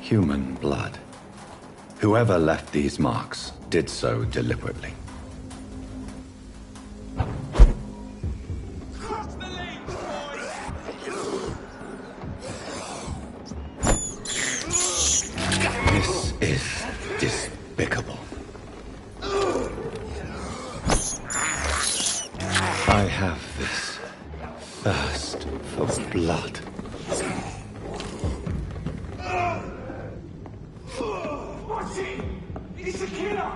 Human blood. Whoever left these marks did so deliberately. This is despicable. I have this thirst for blood. He's a killer!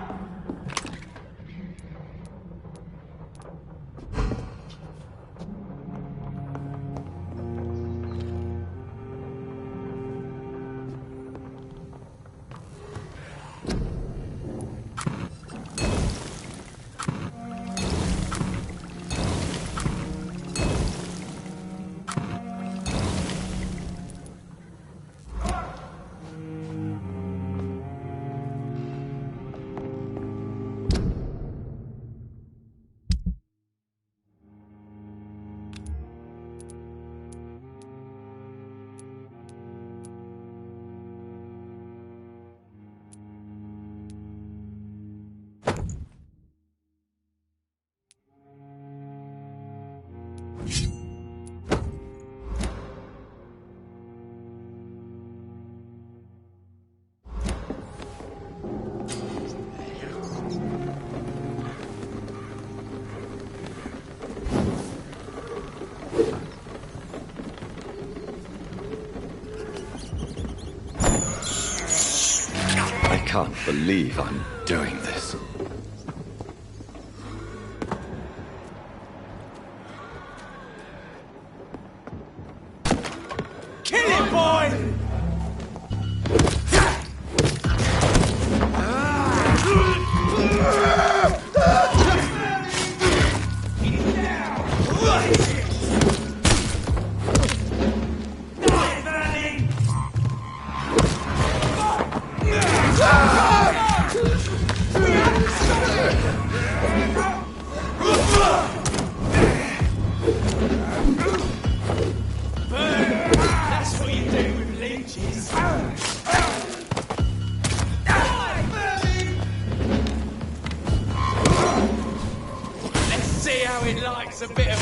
I can't believe I'm doing this. Kill him, boy! That's what you do with leeches. Let's see how it likes a bit of...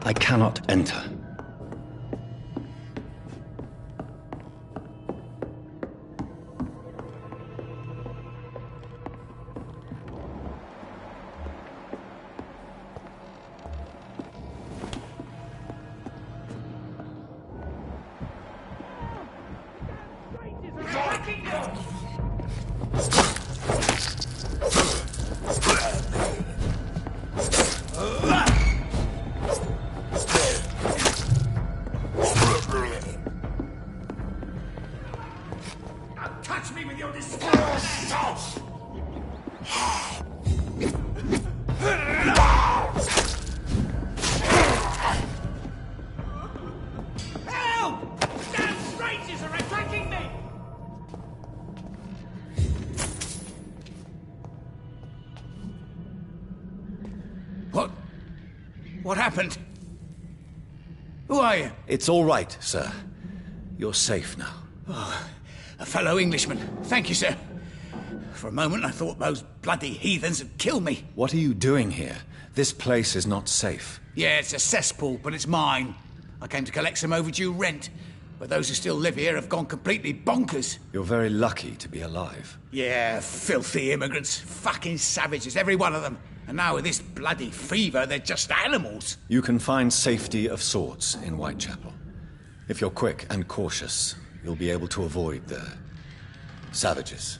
I cannot enter. Touch me with your disgust! Help! Damn strangers are attacking me! What happened? Who are you? It's all right, sir. You're safe now. Oh, a fellow Englishman. Thank you, sir. For a moment I thought those bloody heathens had killed me. What are you doing here? This place is not safe. Yeah, it's a cesspool, but it's mine. I came to collect some overdue rent, but those who still live here have gone completely bonkers. You're very lucky to be alive. Yeah, filthy immigrants. Fucking savages, every one of them. And now with this bloody fever, they're just animals. You can find safety of sorts in Whitechapel. If you're quick and cautious, you'll be able to avoid the savages.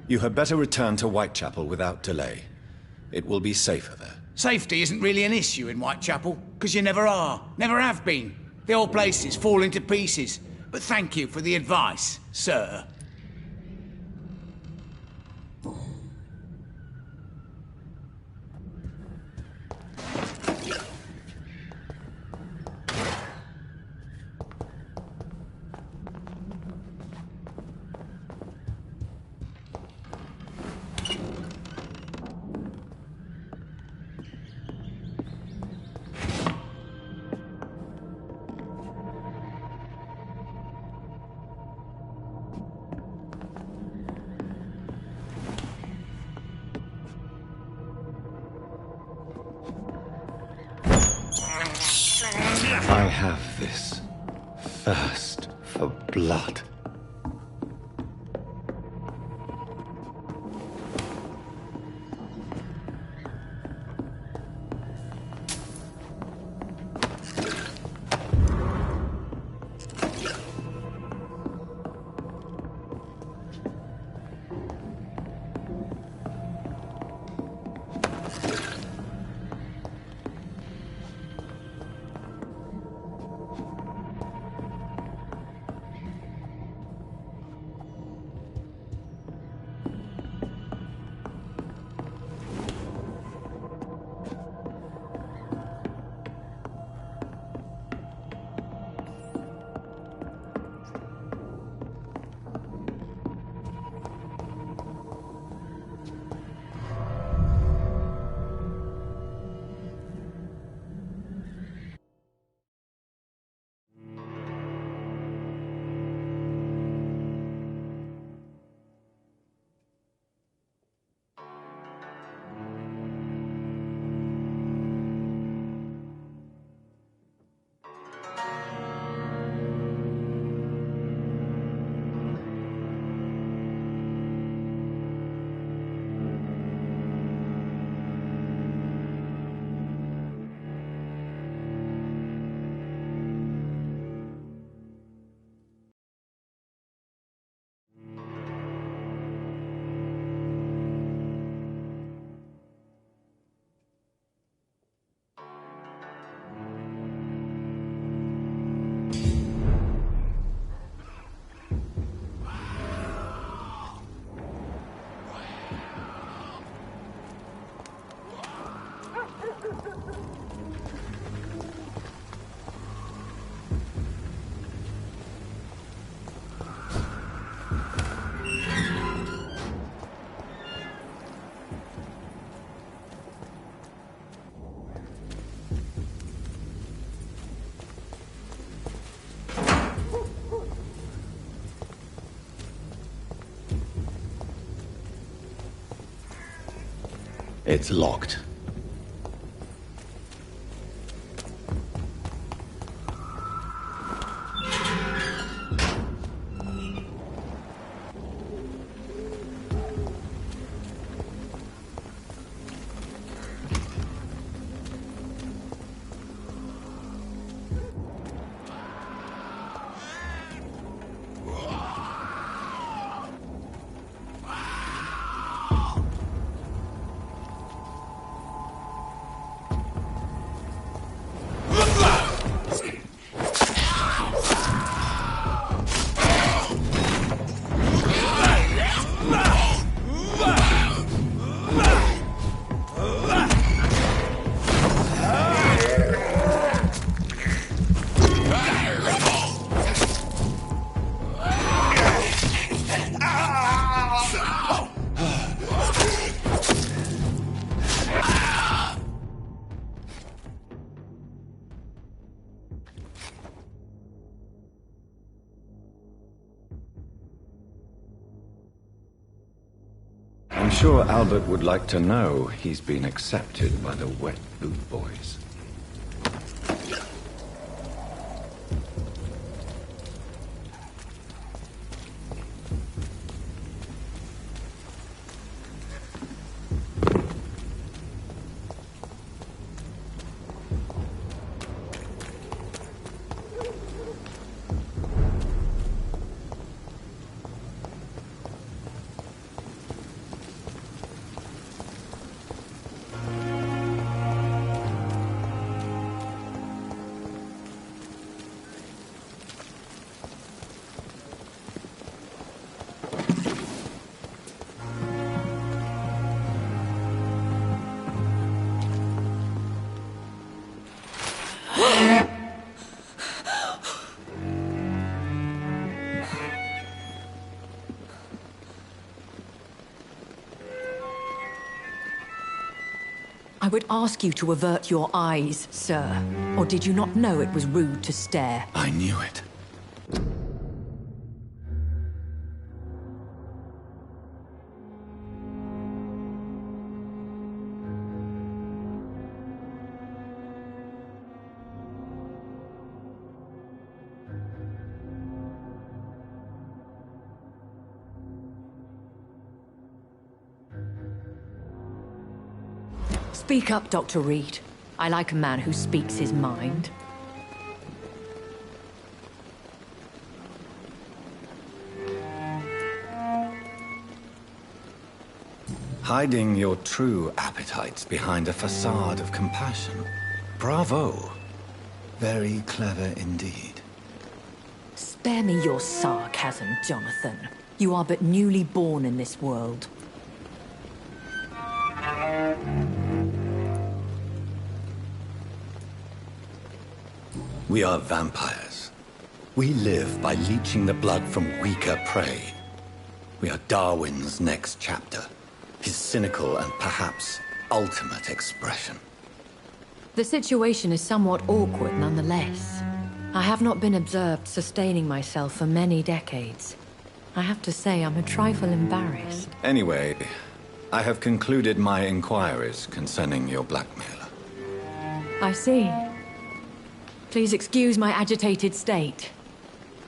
You had better return to Whitechapel without delay. It will be safer there. Safety isn't really an issue in Whitechapel, because you never are. Never have been. The old place is falling to pieces. But thank you for the advice, sir. I have this thirst for blood. It's locked. I'm sure Albert would like to know he's been accepted by the Wet Boot Boys. I would ask you to avert your eyes, sir. Or did you not know it was rude to stare? I knew it. Speak up, Dr. Reed. I like a man who speaks his mind. Hiding your true appetites behind a facade of compassion. Bravo. Very clever indeed. Spare me your sarcasm, Jonathan. You are but newly born in this world. We are vampires. We live by leeching the blood from weaker prey. We are Darwin's next chapter. His cynical and perhaps ultimate expression. The situation is somewhat awkward nonetheless. I have not been observed sustaining myself for many decades. I have to say I'm a trifle embarrassed. Anyway, I have concluded my inquiries concerning your blackmailer. I see. Please excuse my agitated state.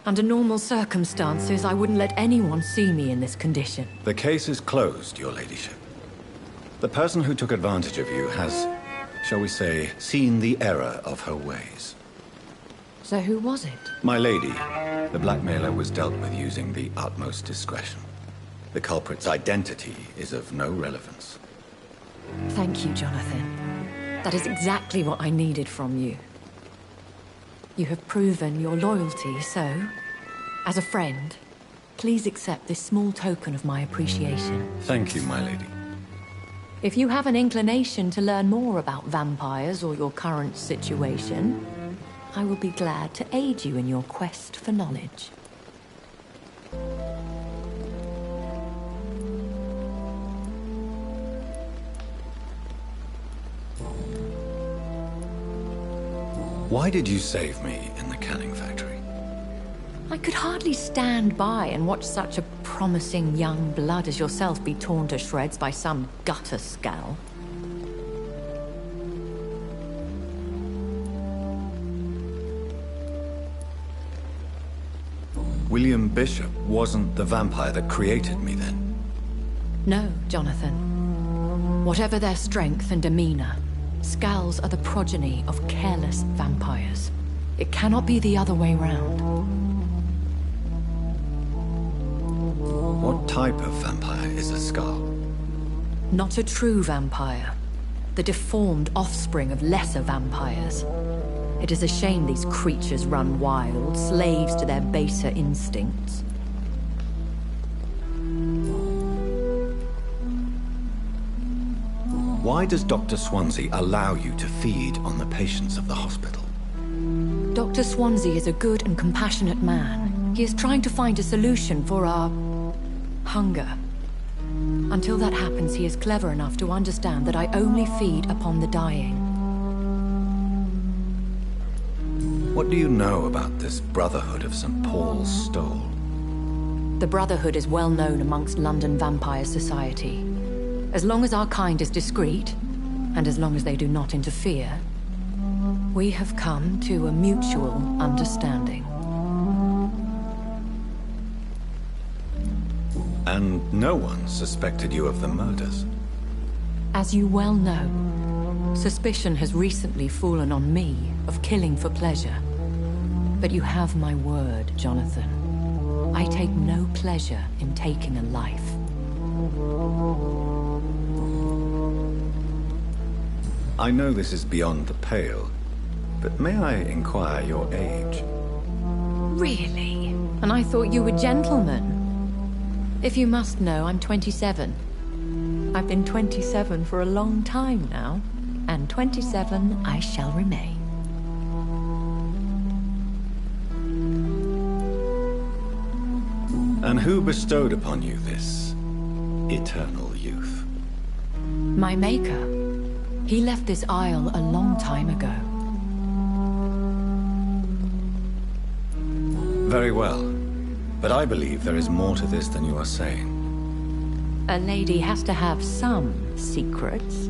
Under normal circumstances, I wouldn't let anyone see me in this condition. The case is closed, your ladyship. The person who took advantage of you has, shall we say, seen the error of her ways. So who was it? My lady, the blackmailer was dealt with using the utmost discretion. The culprit's identity is of no relevance. Thank you, Jonathan. That is exactly what I needed from you. You have proven your loyalty, so, as a friend, please accept this small token of my appreciation. Thank you, my lady. If you have an inclination to learn more about vampires or your current situation, I will be glad to aid you in your quest for knowledge. Why did you save me in the canning factory? I could hardly stand by and watch such a promising young blood as yourself be torn to shreds by some gutter scowl. William Bishop wasn't the vampire that created me, then? No, Jonathan. Whatever their strength and demeanor, Skulls are the progeny of careless vampires. It cannot be the other way round. What type of vampire is a Skull? Not a true vampire. The deformed offspring of lesser vampires. It is a shame these creatures run wild, slaves to their baser instincts. Why does Dr. Swansea allow you to feed on the patients of the hospital? Dr. Swansea is a good and compassionate man. He is trying to find a solution for our hunger. Until that happens, he is clever enough to understand that I only feed upon the dying. What do you know about this Brotherhood of St. Paul's Stole? The Brotherhood is well known amongst London vampire society. As long as our kind is discreet, and as long as they do not interfere, we have come to a mutual understanding. And no one suspected you of the murders? As you well know, suspicion has recently fallen on me of killing for pleasure. But you have my word, Jonathan. I take no pleasure in taking a life. I know this is beyond the pale, but may I inquire your age? Really? And I thought you were gentlemen. If you must know, I'm 27. I've been 27 for a long time now, and 27 I shall remain. And who bestowed upon you this eternal youth? My maker. He left this isle a long time ago. Very well. But I believe there is more to this than you are saying. A lady has to have some secrets.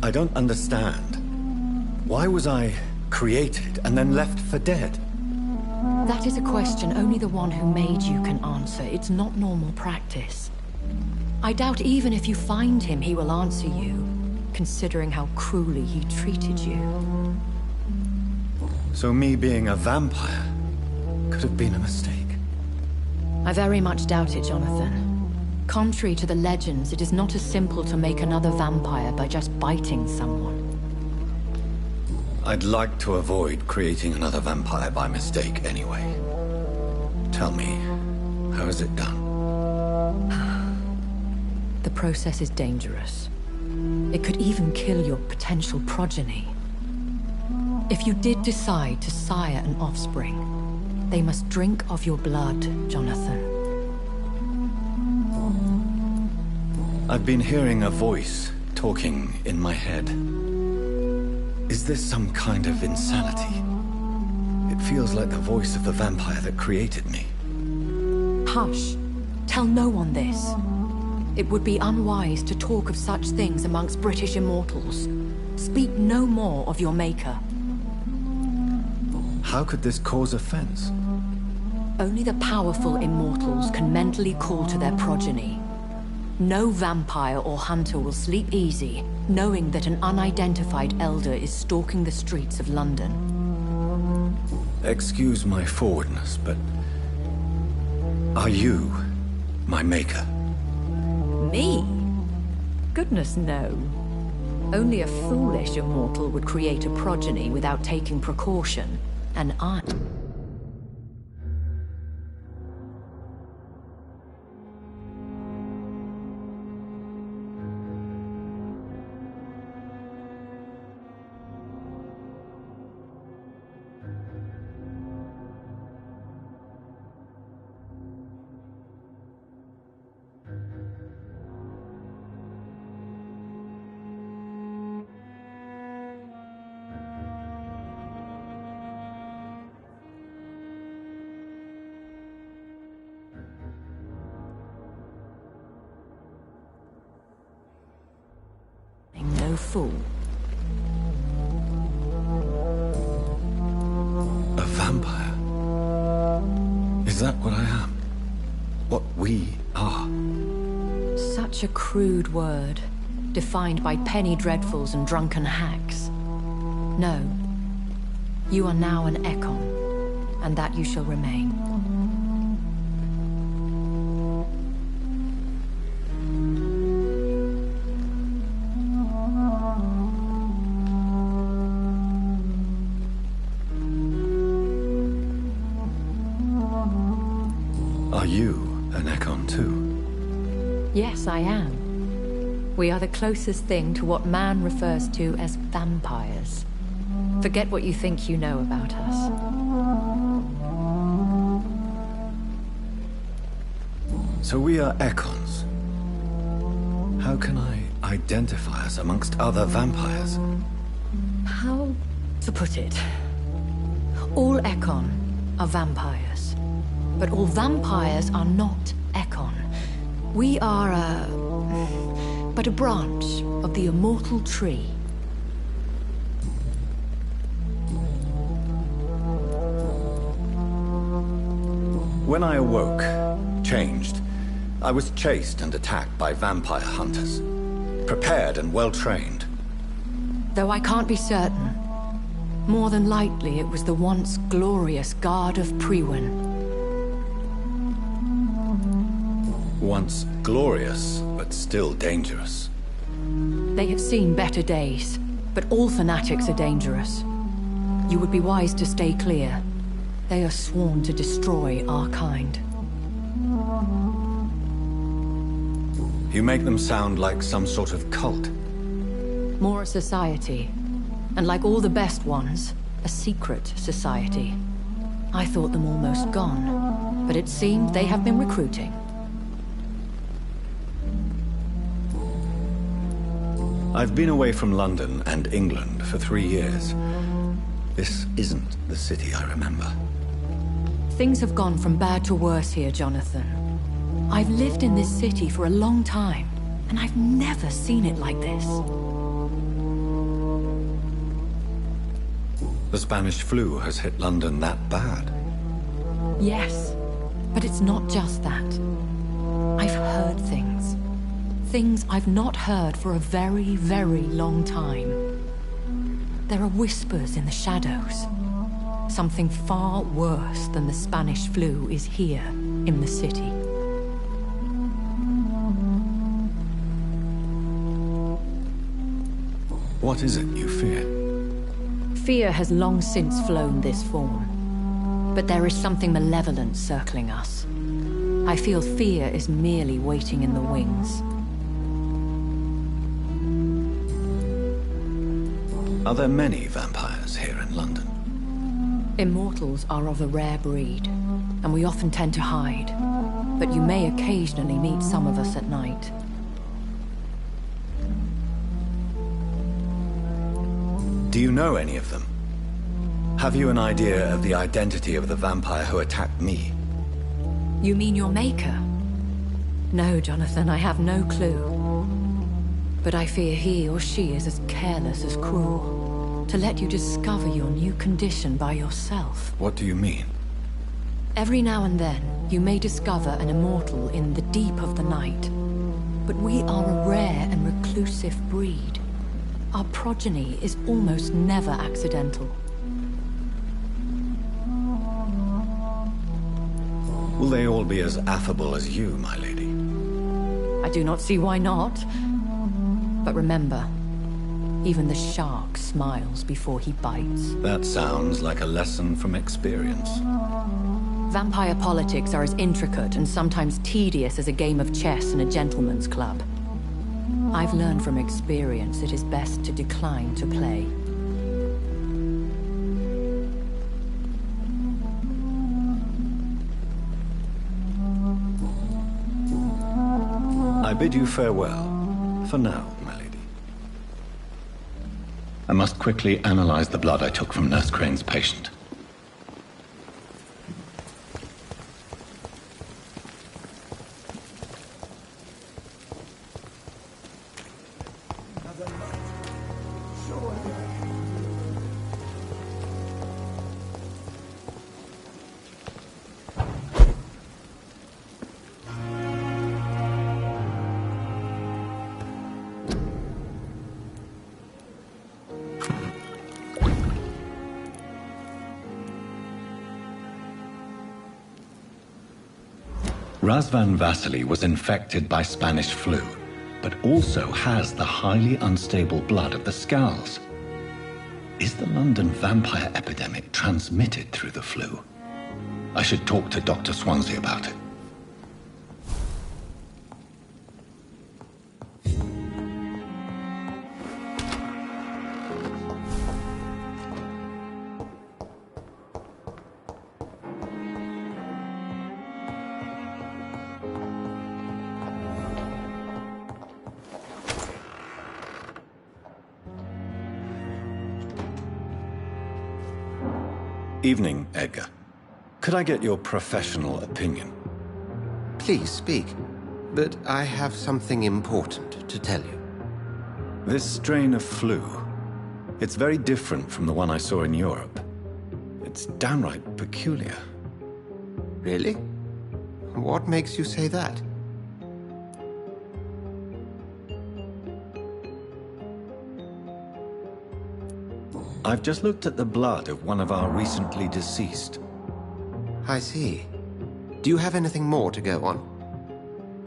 I don't understand. Why was I created and then left for dead? That is a question only the one who made you can answer. It's not normal practice. I doubt even if you find him, he will answer you, considering how cruelly he treated you. So me being a vampire could have been a mistake. I very much doubt it, Jonathan. Contrary to the legends, it is not as simple to make another vampire by just biting someone. I'd like to avoid creating another vampire by mistake anyway. Tell me, how is it done? The process is dangerous. It could even kill your potential progeny. If you did decide to sire an offspring, they must drink of your blood, Jonathan. I've been hearing a voice talking in my head. Is this some kind of insanity? It feels like the voice of the vampire that created me. Hush. Tell no one this. It would be unwise to talk of such things amongst British immortals. Speak no more of your maker. How could this cause offense? Only the powerful immortals can mentally call to their progeny. No vampire or hunter will sleep easy, knowing that an unidentified elder is stalking the streets of London. Excuse my forwardness, but... are you my maker? Me? Goodness, no. Only a foolish immortal would create a progeny without taking precaution, and I... no fool. A vampire? Is that what I am? What we are? Such a crude word, defined by penny dreadfuls and drunken hacks. No. You are now an Ekon, and that you shall remain. Are you an Ekon too? Yes, I am. We are the closest thing to what man refers to as vampires. Forget what you think you know about us. So we are Ekons. How can I identify us amongst other vampires? How to put it? All Ekon are vampires. But all vampires are not Ekon. We are but a branch of the immortal tree. When I awoke, changed, I was chased and attacked by vampire hunters. Prepared and well-trained. Though I can't be certain. More than likely it was the once glorious Guard of Priwen. Once glorious, but still dangerous. They have seen better days, but all fanatics are dangerous. You would be wise to stay clear. They are sworn to destroy our kind. You make them sound like some sort of cult. More a society. And like all the best ones, a secret society. I thought them almost gone, but it seemed they have been recruiting. I've been away from London and England for 3 years. This isn't the city I remember. Things have gone from bad to worse here, Jonathan. I've lived in this city for a long time, and I've never seen it like this. The Spanish flu has hit London that bad. Yes, but it's not just that. I've heard things. Things I've not heard for a very, very long time. There are whispers in the shadows. Something far worse than the Spanish flu is here in the city. What is it you fear? Fear has long since flown this form. But there is something malevolent circling us. I feel fear is merely waiting in the wings. Are there many vampires here in London? Immortals are of a rare breed, and we often tend to hide. But you may occasionally meet some of us at night. Do you know any of them? Have you an idea of the identity of the vampire who attacked me? You mean your maker? No, Jonathan, I have no clue. But I fear he or she is as careless as cruel. to let you discover your new condition by yourself. What do you mean? Every now and then, you may discover an immortal in the deep of the night. But we are a rare and reclusive breed. Our progeny is almost never accidental. Will they all be as affable as you, my lady? I do not see why not. But remember, even the shark smiles before he bites. That sounds like a lesson from experience. Vampire politics are as intricate and sometimes tedious as a game of chess in a gentleman's club. I've learned from experience it is best to decline to play. I bid you farewell, for now, my lady. I must quickly analyze the blood I took from Nurse Crane's patient. Razvan Vasily was infected by Spanish flu, but also has the highly unstable blood of the Skulls. Is the London vampire epidemic transmitted through the flu? I should talk to Dr. Swansea about it. Evening, Edgar. Could I get your professional opinion? Please speak, but I have something important to tell you. This strain of flu, it's very different from the one I saw in Europe. It's downright peculiar. Really? What makes you say that? I've just looked at the blood of one of our recently deceased. I see. Do you have anything more to go on?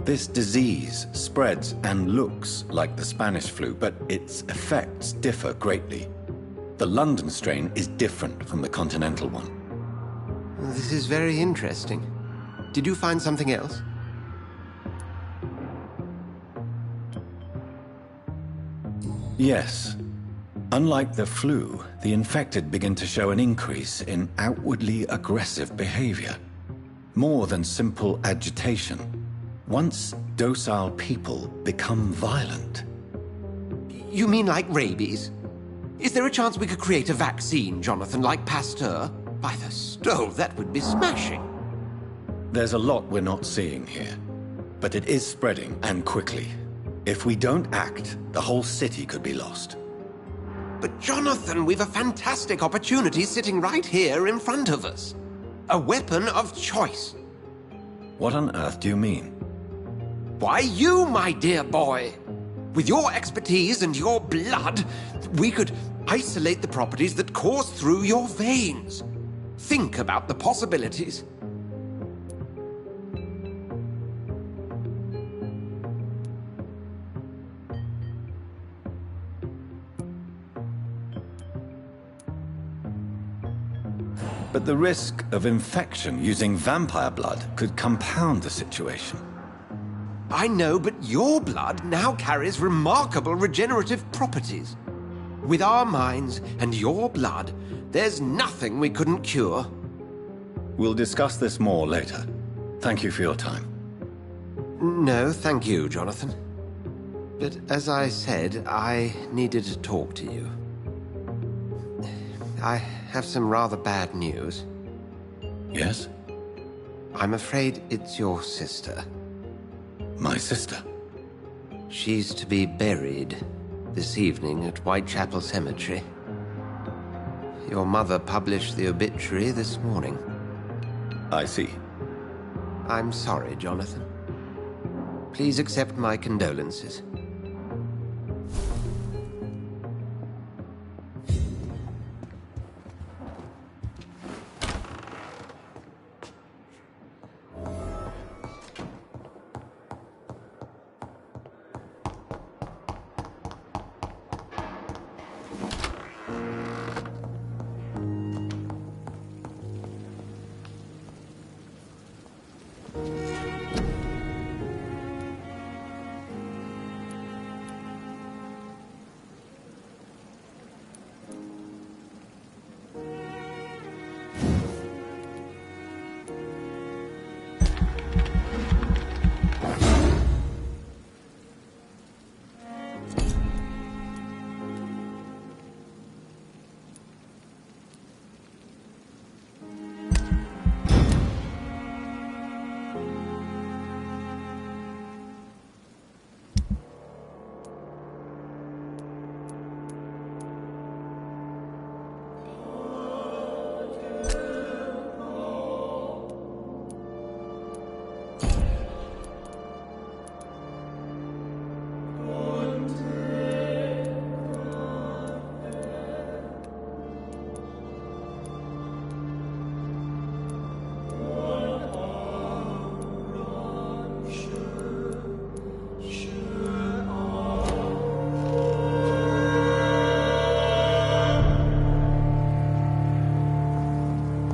This disease spreads and looks like the Spanish flu, but its effects differ greatly. The London strain is different from the continental one. This is very interesting. Did you find something else? Yes. Unlike the flu, the infected begin to show an increase in outwardly aggressive behavior. More than simple agitation. Once docile people become violent. You mean like rabies? Is there a chance we could create a vaccine, Jonathan, like Pasteur? By the stove, that would be smashing. There's a lot we're not seeing here. But it is spreading, and quickly. If we don't act, the whole city could be lost. But Jonathan, we've a fantastic opportunity sitting right here in front of us. A weapon of choice. What on earth do you mean? Why, you, my dear boy. With your expertise and your blood, we could isolate the properties that course through your veins. Think about the possibilities. But the risk of infection using vampire blood could compound the situation. I know, but your blood now carries remarkable regenerative properties. With our minds and your blood, there's nothing we couldn't cure. We'll discuss this more later. Thank you for your time. No, thank you, Jonathan. But as I said, I needed to talk to you. I have some rather bad news. Yes? I'm afraid it's your sister. My sister? She's to be buried this evening at Whitechapel Cemetery. Your mother published the obituary this morning. I see. I'm sorry, Jonathan. Please accept my condolences.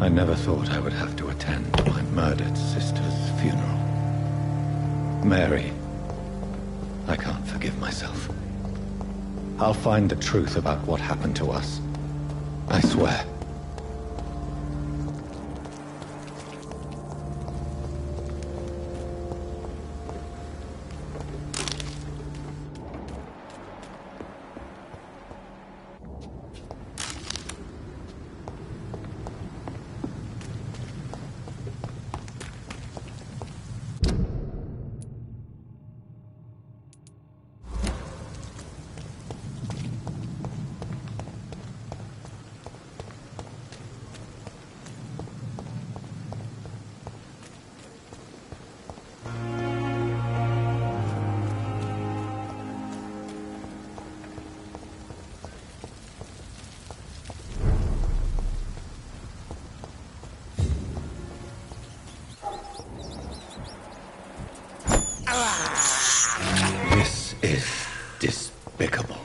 I never thought I would have to attend my murdered sister's funeral. Mary, I can't forgive myself. I'll find the truth about what happened to us. I swear. This is despicable.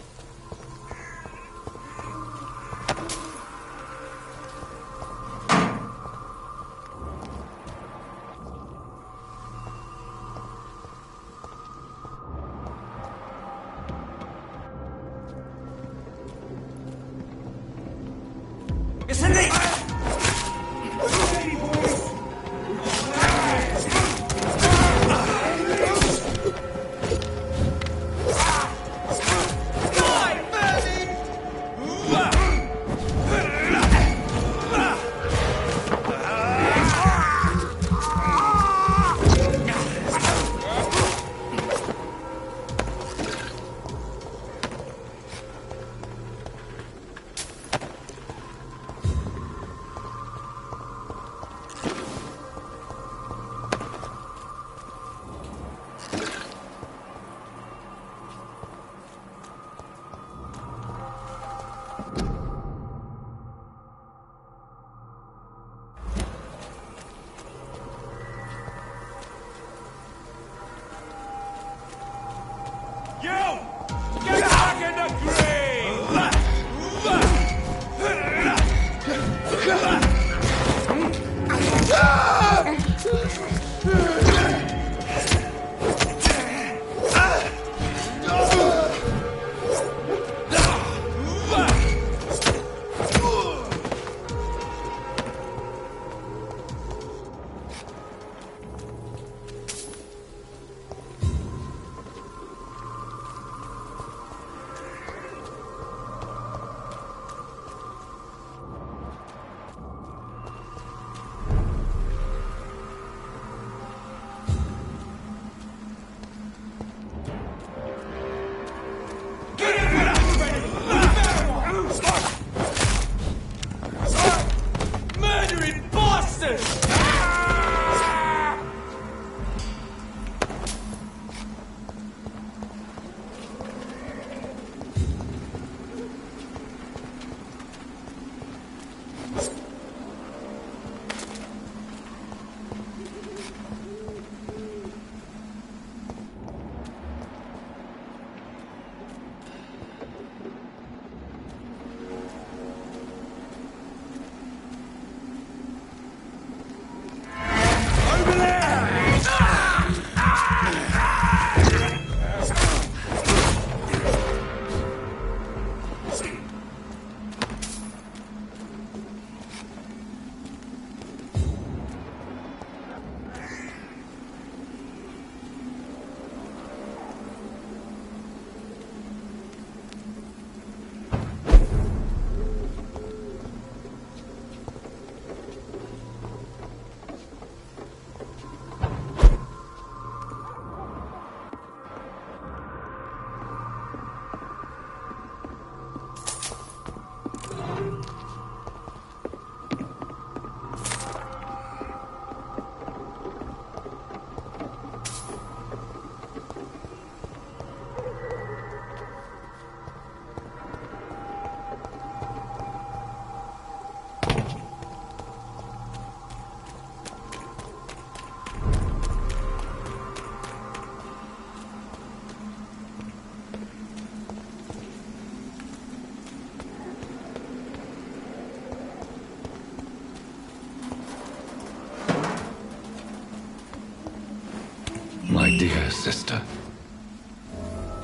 sister.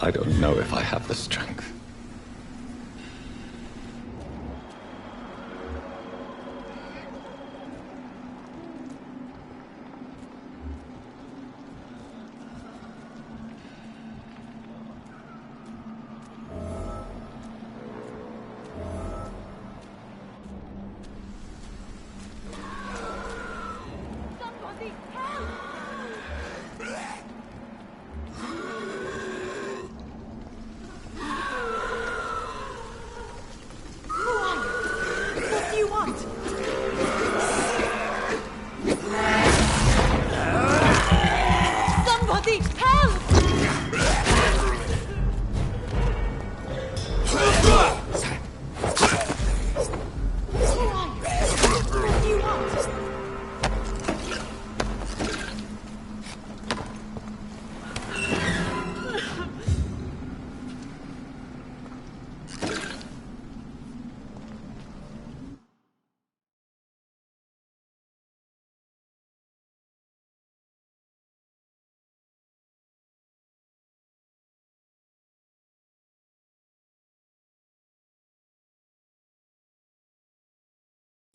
I don't know if I have the strength.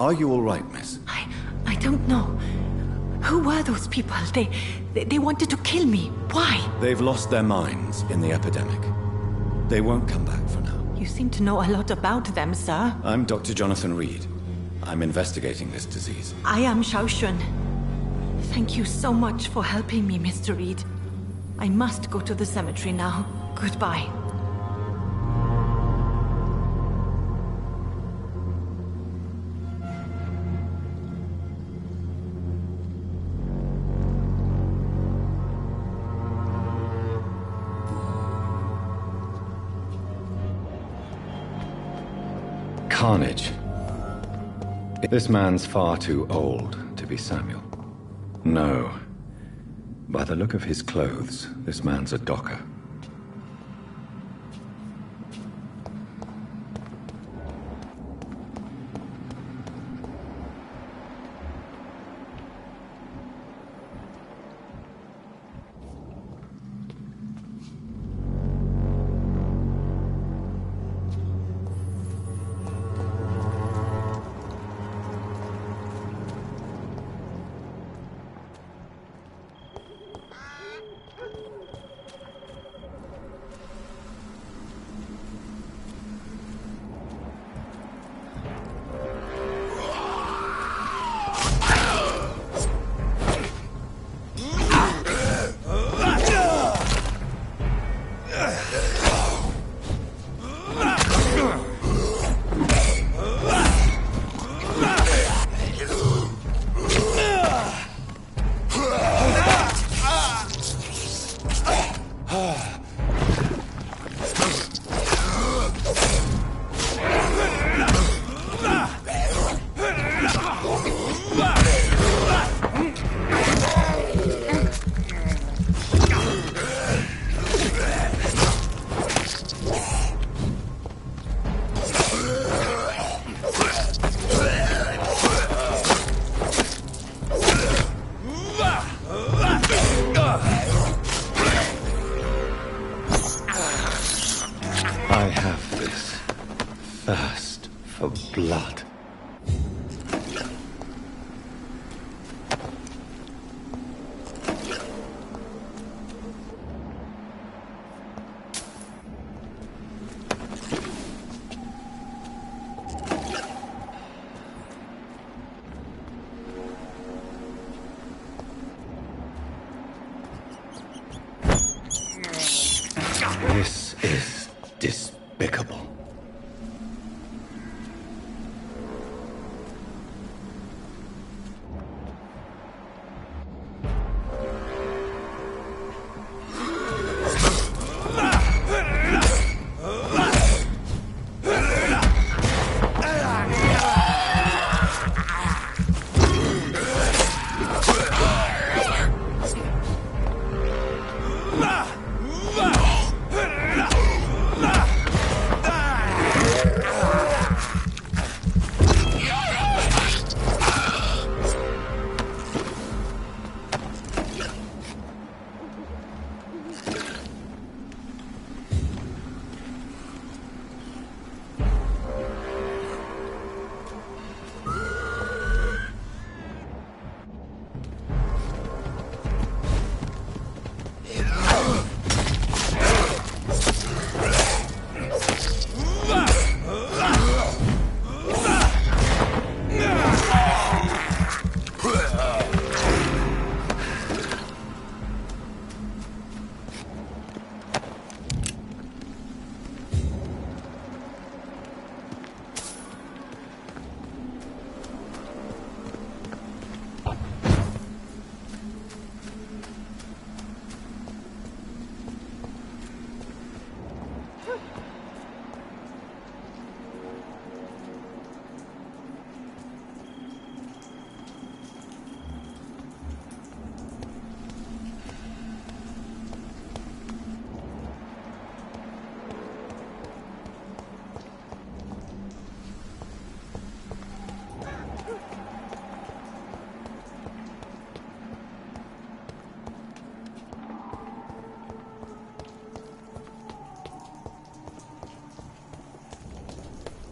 Are you all right, miss? I don't know. Who were those people? They wanted to kill me. Why? They've lost their minds in the epidemic. They won't come back for now. You seem to know a lot about them, sir. I'm Dr. Jonathan Reed. I'm investigating this disease. I am Xiaoxun. Thank you so much for helping me, Mr. Reed. I must go to the cemetery now. Goodbye. Carnage. This man's far too old to be Samuel. No. By the look of his clothes, this man's a docker. Thirst for blood. This is despicable.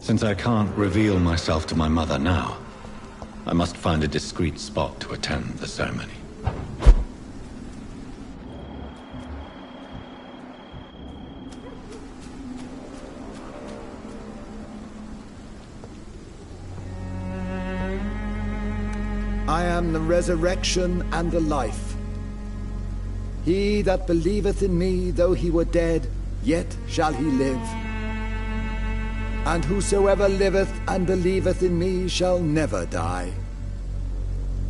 Since I can't reveal myself to my mother now, I must find a discreet spot to attend the ceremony. I am the resurrection and the life. He that believeth in me, though he were dead, yet shall he live. And whosoever liveth and believeth in me shall never die.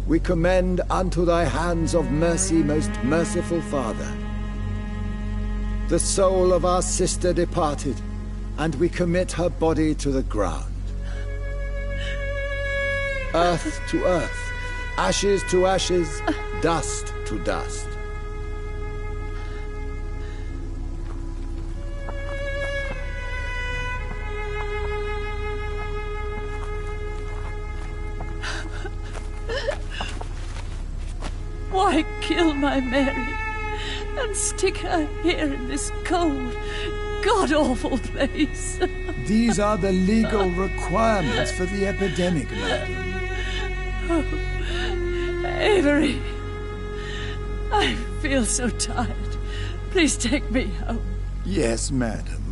We commend unto thy hands of mercy, most merciful Father, the soul of our sister departed, and we commit her body to the ground. Earth to earth, ashes to ashes, dust to dust. Why kill my Mary and stick her here in this cold, god-awful place? These are the legal requirements for the epidemic, madam. Oh, Avery, I feel so tired. Please take me home. Yes, madam.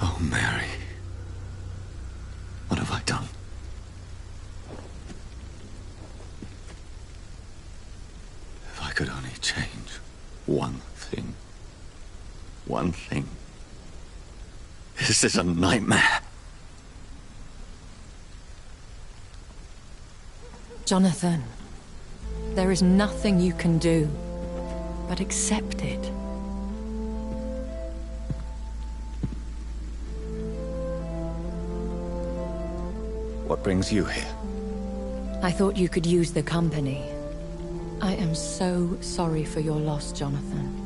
Oh, Mary. What have I done? If I could only change one thing. One thing. This is a nightmare. Jonathan, there is nothing you can do but accept it. What brings you here? I thought you could use the company. I am so sorry for your loss, Jonathan.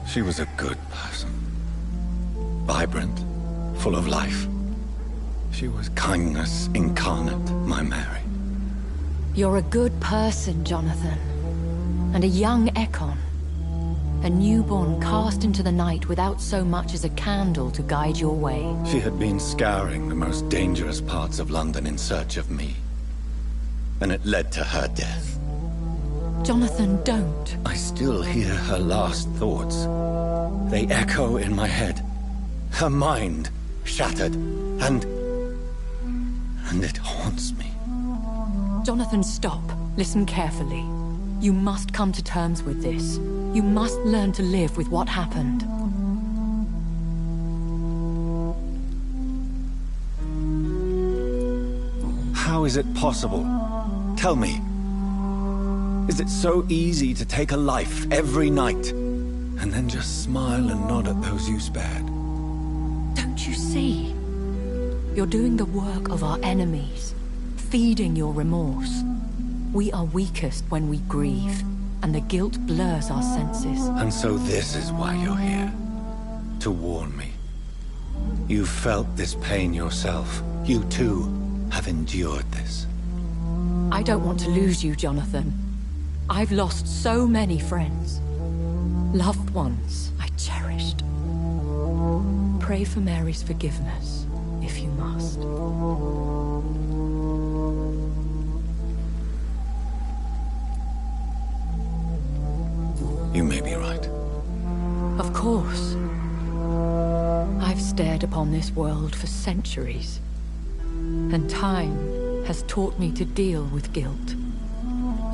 She was a good person. Vibrant, full of life. She was kindness incarnate, my Mary. You're a good person, Jonathan. And a young Ekon. A newborn cast into the night without so much as a candle to guide your way. She had been scouring the most dangerous parts of London in search of me. And it led to her death. Jonathan, don't. I still hear her last thoughts. They echo in my head. Her mind shattered, and it haunts me. Jonathan, stop. Listen carefully. You must come to terms with this. You must learn to live with what happened. How is it possible? Tell me. Is it so easy to take a life every night, and then just smile and nod at those you spared? Don't you see? You're doing the work of our enemies, feeding your remorse. We are weakest when we grieve, and the guilt blurs our senses. And so this is why you're here. To warn me. You felt this pain yourself. You too have endured this. I don't want to lose you, Jonathan. I've lost so many friends. Loved ones I cherished. Pray for Mary's forgiveness, if you must. You may be right. Of course. I've stared upon this world for centuries, and time has taught me to deal with guilt,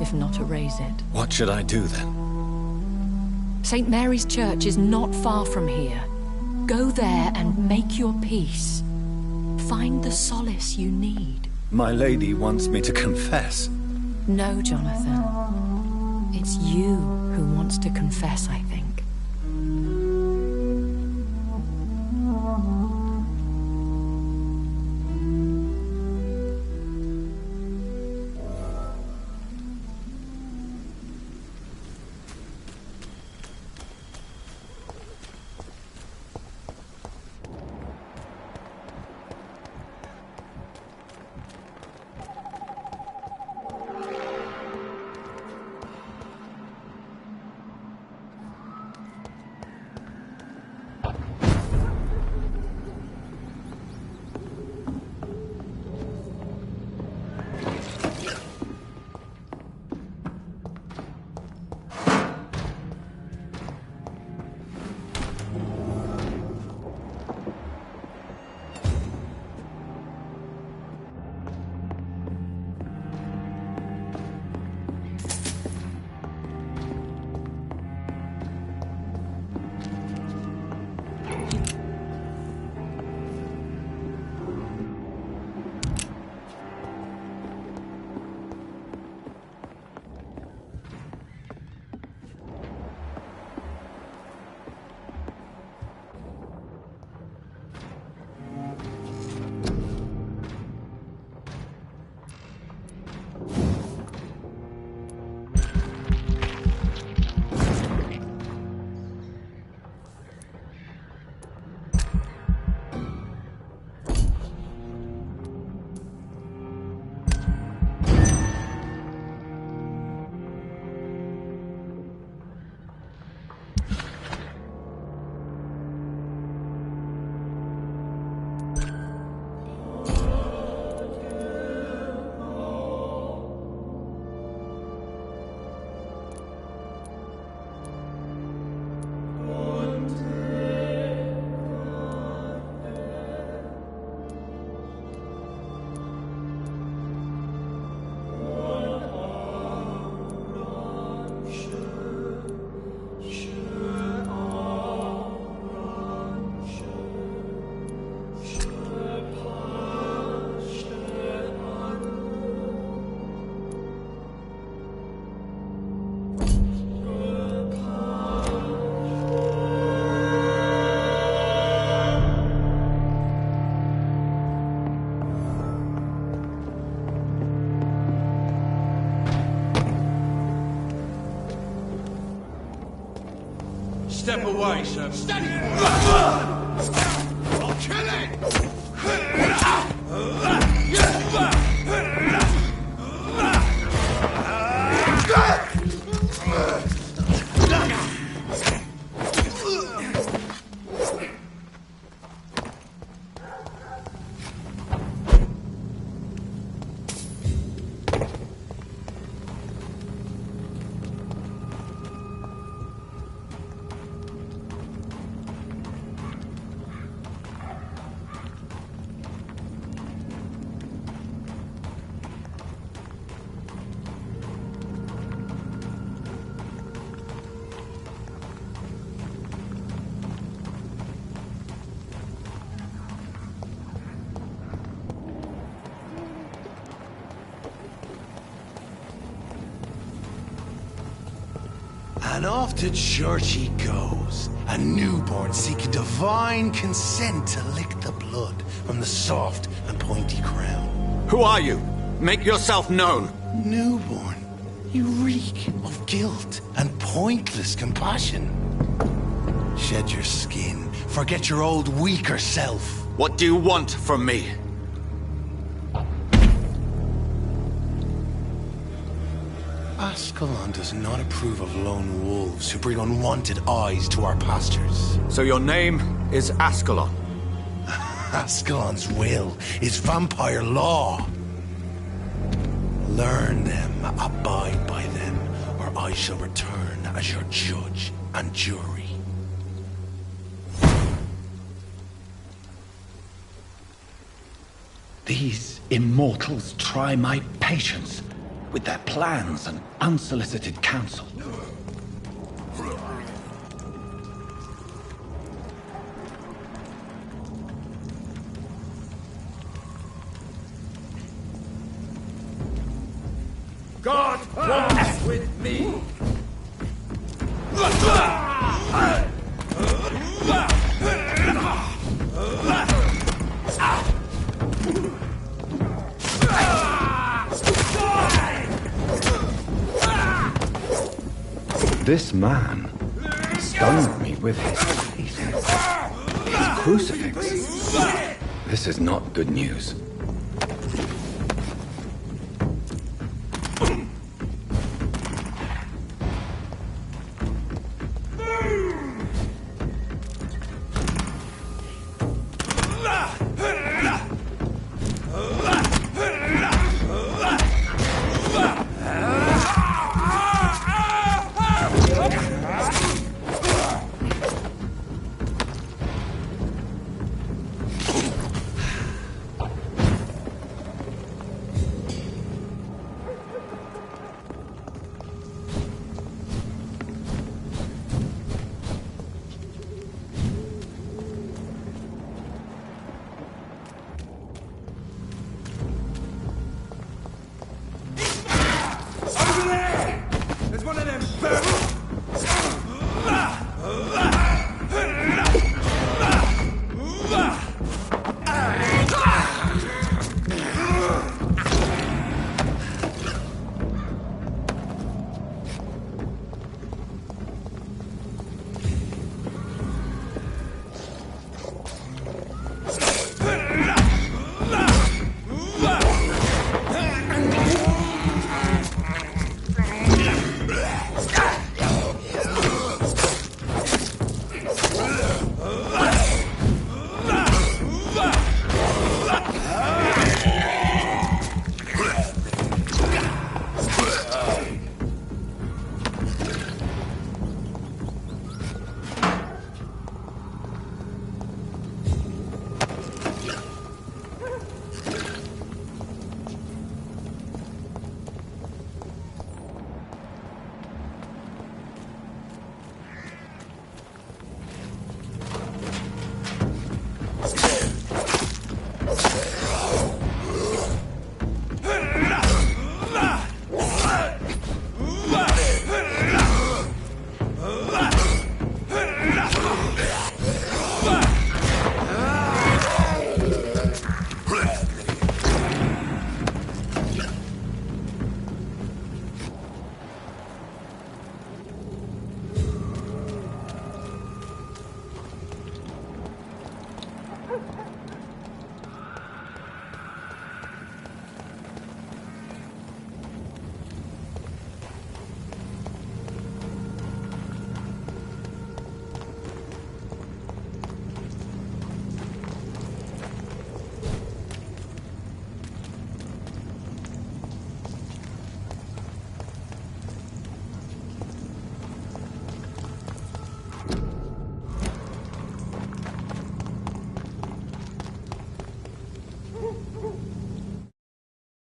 if not erase it. What should I do then? St. Mary's Church is not far from here. Go there and make your peace. Find the solace you need. My lady wants me to confess. No, Jonathan. It's you who wants to confess, I think. Step away, sir. Steady! I'll kill it! And off to church he goes, a newborn seeking divine consent to lick the blood from the soft and pointy crown. Who are you? Make yourself known. Newborn, you reek of guilt and pointless compassion. Shed your skin, forget your old weaker self. What do you want from me? Ascalon does not approve of lone wolves who bring unwanted eyes to our pastures. So your name is Ascalon? Ascalon's will is vampire law. Learn them, abide by them, or I shall return as your judge and jury. These immortals try my patience with their plans and unsolicited counsel. God walks with me. This man stunned me with his face, his crucifix. This is not good news.